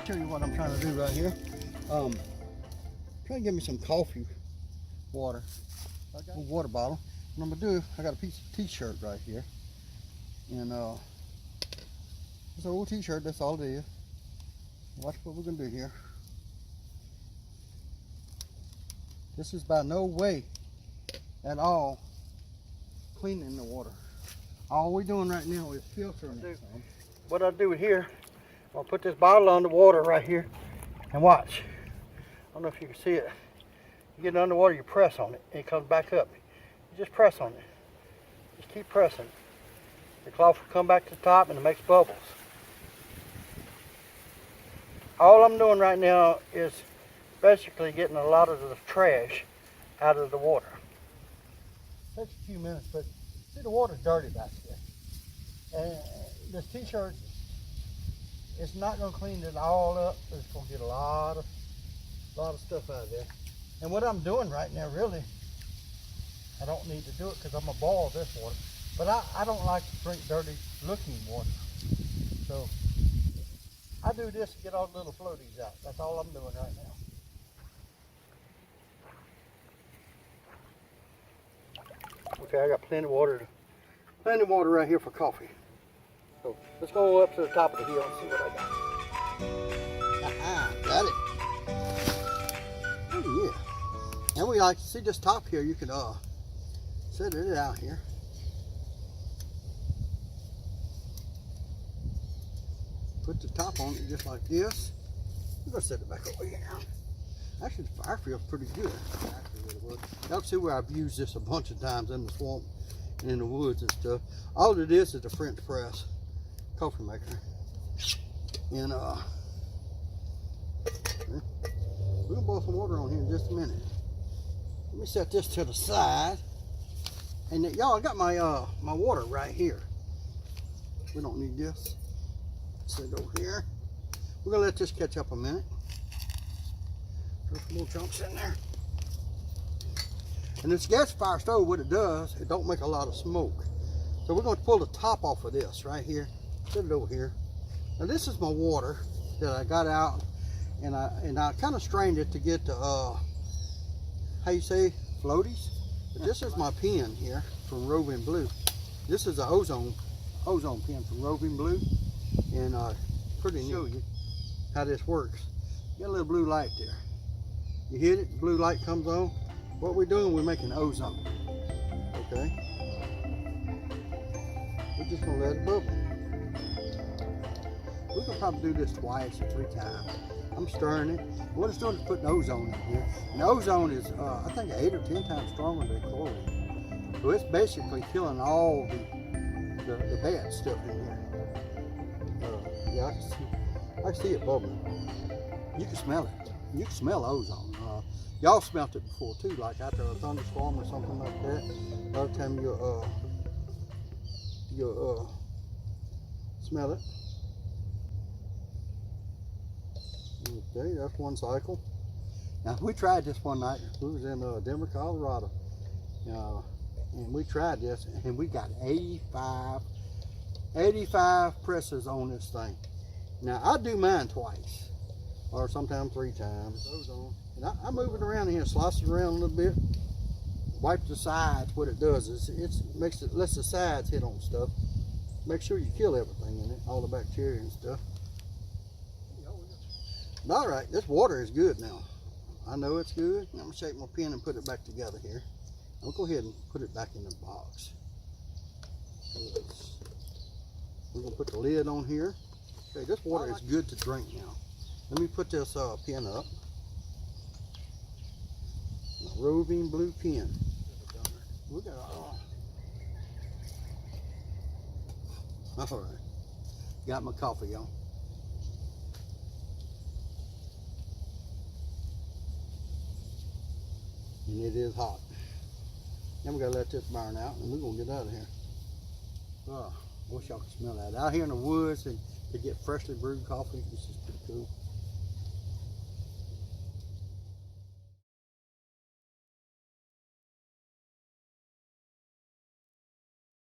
Tell you what I'm trying to do right here. Trying to get me some coffee water. I got a water bottle. What I'm gonna do, I got a piece of t-shirt right here. And it's an old t-shirt, that's all it is. Watch what we're gonna do here. This is by no way at all cleaning the water. All we're doing right now is filtering it. What I do here, I'll put this bottle on the water right here and watch. I don't know if you can see it. You get it underwater, you press on it, and it comes back up. You just press on it. Just keep pressing. The cloth will come back to the top and it makes bubbles. All I'm doing right now is basically getting a lot of the trash out of the water. Takes a few minutes, but see, the water's dirty back there. And this t-shirt, it's not going to clean it all up. It's going to get a lot of stuff out of there. And what I'm doing right now, really, I don't need to do it because I'm going to boil this water. But I don't like to drink dirty looking water. So I do this to get all the little floaties out. That's all I'm doing right now. Okay, I got plenty of water right here for coffee. So let's go up to the top of the hill and see what I got. Got it. Oh yeah. And we like to see this top here. You can set it out here. Put the top on it just like this. I'm gonna set it back over here now. Actually, the fire feels pretty good. Y'all see where I've used this a bunch of times in the swamp and in the woods and stuff. All it is the French press coffee maker. And we're gonna boil some water on here in just a minute. Let me set this to the side. And y'all, I got my my water right here. We don't need this. Set it over here. We're gonna let this catch up a minute. Throw some more chunks in there. And this gas fire stove, what it does, it don't make a lot of smoke. So we're going to pull the top off of this right here. Set it over here. Now this is my water that I got out, and I kind of strained it to get the how you say, floaties. But this is my pen here from Roving Blue. This is an ozone pen from Roving Blue, and pretty show you how this works. Got a little blue light there. You hit it, blue light comes on. What we're doing, we're making ozone. Okay? We're just gonna let it bubble. We're gonna probably do this twice or 3 times. I'm stirring it. What it's doing is putting ozone in here. And ozone is, I think, 8 or 10 times stronger than chlorine. So it's basically killing all the bad stuff in here. Yeah, I can see it bubbling. You can smell it. You can smell ozone. Y'all smelt it before too, like after a thunderstorm or something like that. A lot of time you'll smell it. Okay, that's one cycle. Now we tried this one night. We was in Denver, Colorado, and we tried this, and we got 85 presses on this thing. Now I do mine twice, or sometimes 3 times. And I move it around here, slice it around a little bit, wipe the sides. What it does is it lets the sides hit on stuff. Make sure you kill everything in it, all the bacteria and stuff. All right, this water is good now. I know it's good. I'm gonna shake my pen and put it back together here. I'll go ahead and put it back in the box. We're gonna put the lid on here. Okay, this water is good to drink now. Let me put this pen up. My Roving Blue pen. We got all right. Got my coffee on. And it is hot. Then we gotta let this burn out, and we're gonna get out of here. Oh, I wish y'all could smell that. Out here in the woods and to get freshly brewed coffee, this is pretty cool.